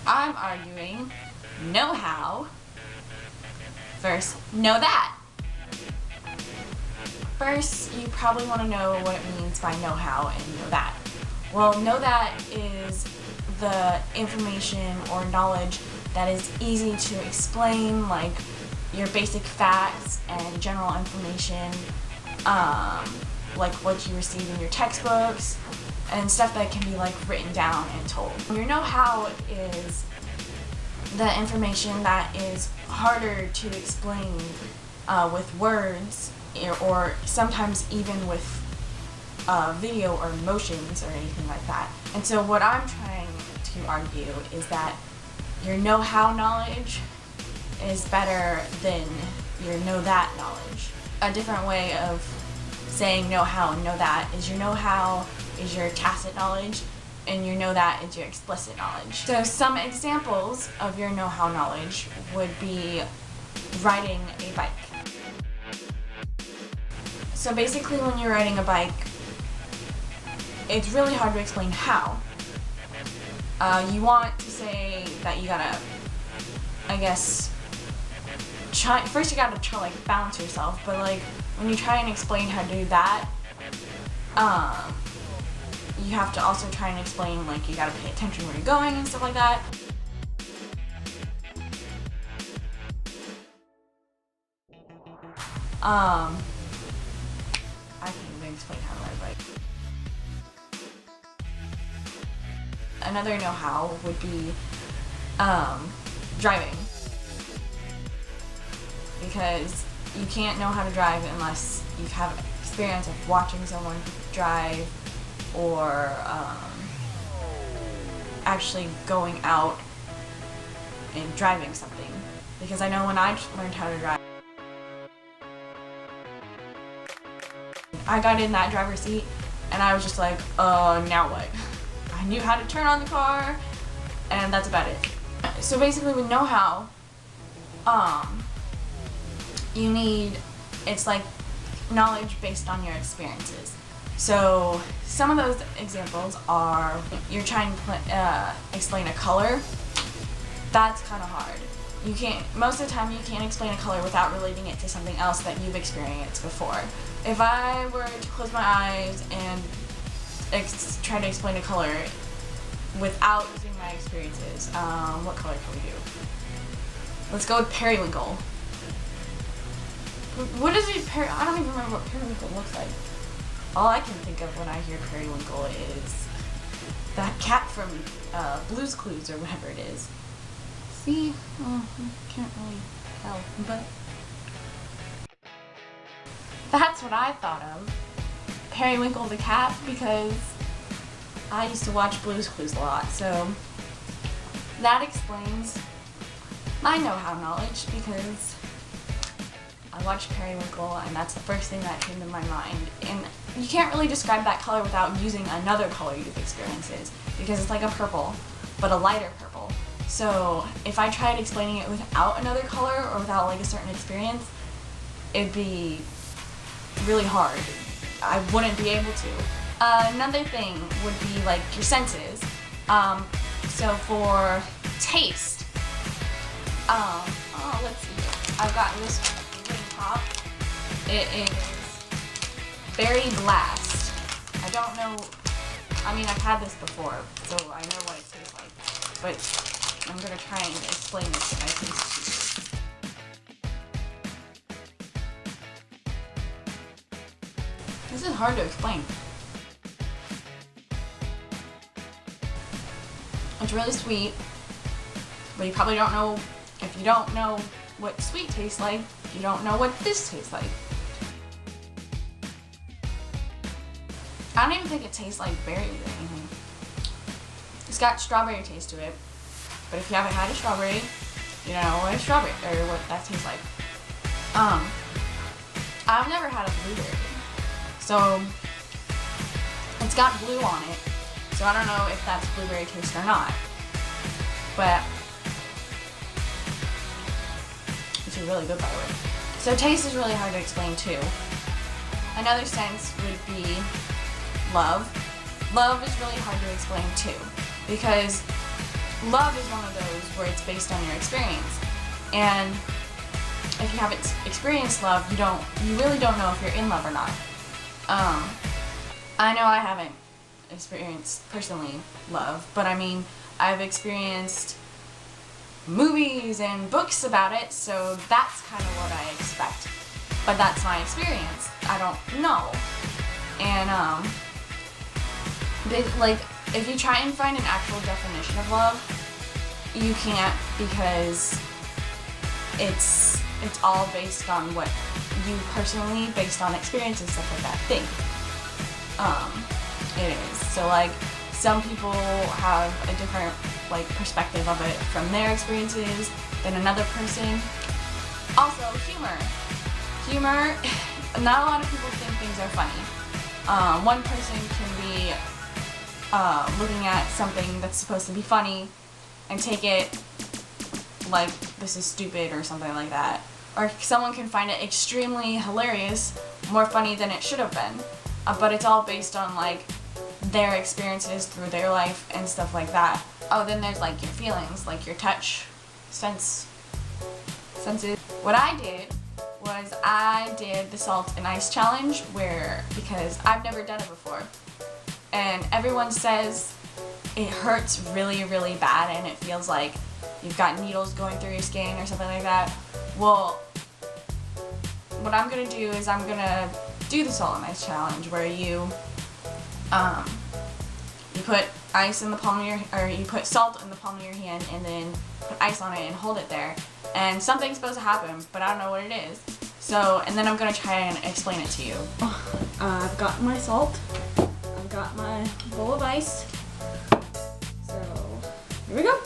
I'm arguing know how versus know that. First, you probably want to know what it means by know how and know that. Well, know that is the information or knowledge that is easy to explain, like your basic facts and general information, like what you receive in your textbooks and stuff that can be like written down and told. Your know-how is the information that is harder to explain with words or sometimes even with video or motions or anything like that. And so what I'm trying to argue is that your know-how knowledge is better than your know-that knowledge. A different way of saying know-how and know-that is your know-how is your tacit knowledge and your know-that is your explicit knowledge. So some examples of your know-how knowledge would be riding a bike. So basically when you're riding a bike, it's really hard to explain how. You want to say that you gotta, I guess, first you gotta try like balance yourself, but like when you try and explain how to do that, you have to also try and explain like you gotta pay attention where you're going and stuff like that. I can't even explain how to ride a bike. Another know-how would be driving, because you can't know how to drive unless you have experience of watching someone drive or actually going out and driving something. Because I know when I learned how to drive, I got in that driver's seat and I was just like, now what? I knew how to turn on the car and that's about it. So basically with know-how, you need, it's like knowledge based on your experiences. So some of those examples are, you're trying to explain a color. That's kind of hard. You can't, most of the time you can't explain a color without relating it to something else that you've experienced before. If I were to close my eyes and try to explain a color without using my experiences, what color can we do? Let's go with periwinkle. What is it? I don't even remember what periwinkle looks like. All I can think of when I hear periwinkle is that cat from Blue's Clues or whatever it is. See? Oh, I can't really tell, but that's what I thought of. Periwinkle the cat, because I used to watch Blue's Clues a lot, so that explains my know-how knowledge, because I watched Periwinkle and that's the first thing that came to my mind. And you can't really describe that color without using another color you've experienced, because it's like a purple, but a lighter purple. So if I tried explaining it without another color or without like a certain experience, it'd be really hard. I wouldn't be able to. Another thing would be like your senses. So for taste, let's see here. I've got this ring pop. It is Berry Blast. I don't know, I mean I've had this before, so I know what it tastes like, but I'm gonna try and explain this to my taste tube. This is hard to explain. It's really sweet, but you probably don't know, if you don't know what sweet tastes like, you don't know what this tastes like. I don't even think it tastes like berries or anything. It's got strawberry taste to it, but if you haven't had a strawberry, you don't know what a strawberry, or what that tastes like. I've never had a blueberry, so it's got blue on it, so I don't know if that's blueberry taste or not, but it's really good by the way. So taste is really hard to explain too. Another sense would be love. Love is really hard to explain too, because love is one of those where it's based on your experience. And if you haven't experienced love, you really don't know if you're in love or not. I know I haven't experienced personally love, but I mean, I've experienced movies and books about it, so that's kind of what I expect. But that's my experience. I don't know. And like, if you try and find an actual definition of love, you can't, because it's all based on what you personally, based on experience and stuff like that, think. It is. So like, some people have a different like perspective of it from their experiences than another person. Also, humor. Humor, not a lot of people think things are funny. One person can be looking at something that's supposed to be funny and take it like this is stupid or something like that. Or someone can find it extremely hilarious, more funny than it should have been. But it's all based on like their experiences through their life and stuff like that. Oh, then there's like your feelings, like your touch, senses. What I did was I did the salt and ice challenge, because I've never done it before. And everyone says it hurts really, really bad and it feels like you've got needles going through your skin or something like that. Well, what I'm gonna do is I'm gonna do the salt and ice challenge, where you put ice in the palm of you put salt in the palm of your hand and then put ice on it and hold it there. And something's supposed to happen, but I don't know what it is. So, and then I'm gonna try and explain it to you. I've got my salt. I've got my bowl of ice. So, here we go.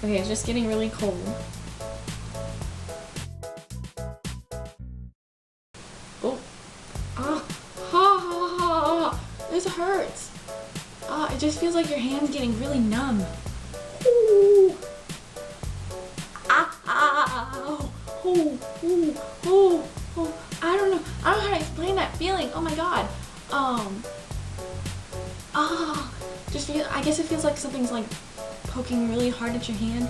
Okay, it's just getting really cold. Oh. This hurts. It just feels like your hand's getting really numb. Ooh. Ow. Oh. I don't know how to explain that feeling. Oh my god. I guess it feels like something's like poking really hard at your hand.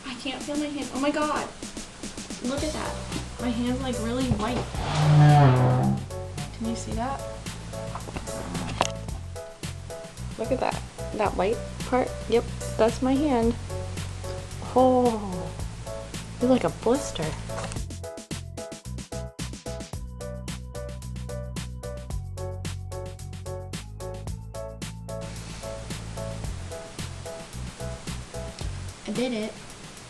I can't feel my hand. Oh my god. Look at that. My hand's like really white. Can you see that? Look at that. That white part? Yep, that's my hand. Oh, it's like a blister. I did it.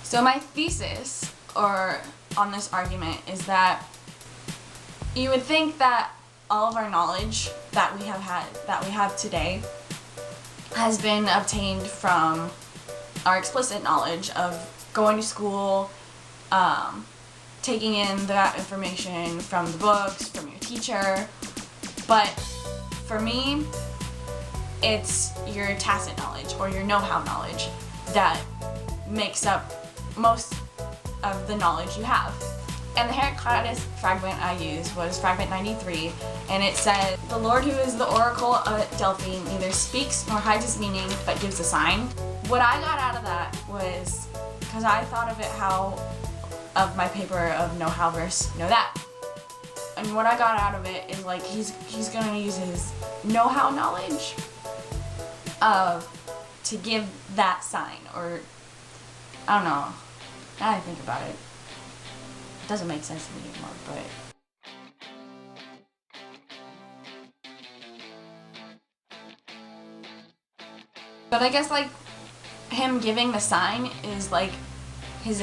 So my thesis, on this argument, is that you would think that all of our knowledge that we have today has been obtained from our explicit knowledge of going to school, taking in that information from the books, from your teacher. But for me, it's your tacit knowledge or your know-how knowledge that makes up most of the knowledge you have. And the Heraclitus fragment I used was fragment 93, and it said, "The Lord who is the oracle at Delphi neither speaks nor hides his meaning, but gives a sign." What I got out of that was, because I thought of my paper of know how versus know that. And what I got out of it is like, he's gonna use his know how knowledge to give that sign, or I don't know. Now I think about it, it doesn't make sense to me anymore, but I guess like him giving the sign is like his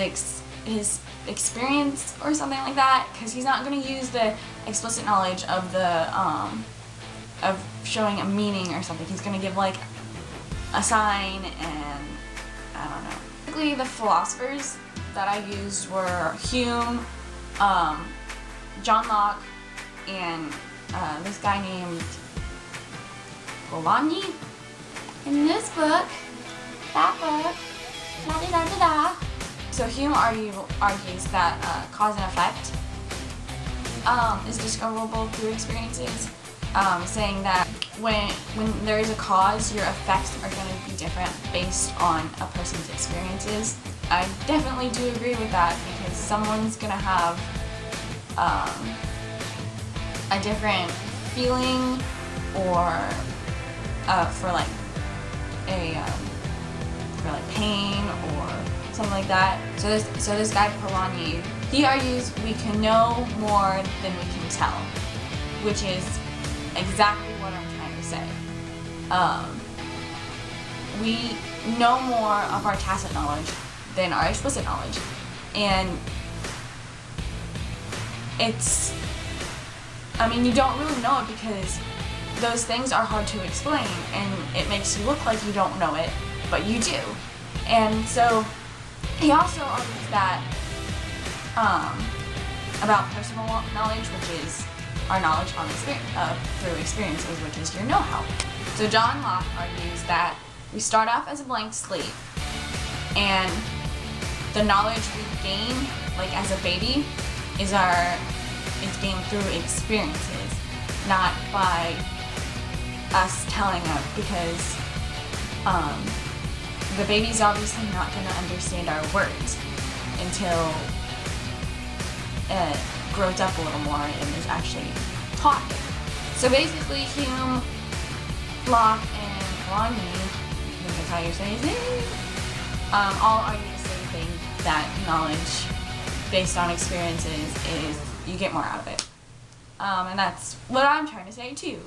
experience or something like that, because he's not going to use the explicit knowledge of the of showing a meaning or something. He's going to give like a sign, and I don't know. Basically, the philosophers that I used were Hume, John Locke, and this guy named Polanyi. In this book, that book, da da da da. So Hume argues that cause and effect is discoverable through experiences, saying that when there is a cause, your effects are going to be different based on a person's experiences. I definitely do agree with that, because someone's going to have a different feeling or for pain or something like that. So this guy Polanyi, he argues we can know more than we can tell, which is exactly what I'm trying to say. We know more of our tacit knowledge than our explicit knowledge, and you don't really know it because those things are hard to explain, and it makes you look like you don't know it, but you do. And so he also argues that about personal knowledge, which is our knowledge on through experiences, which is your know-how. So John Locke argues that we start off as a blank slate, and the knowledge we gain, like as a baby, is gained through experiences, not by us telling them, because the baby's obviously not going to understand our words until it grows up a little more and is actually taught. So basically, Hume, Locke, and Polanyi, I think that's how you say his name, all argue the same thing, that knowledge based on experiences is you get more out of it. And that's what I'm trying to say too.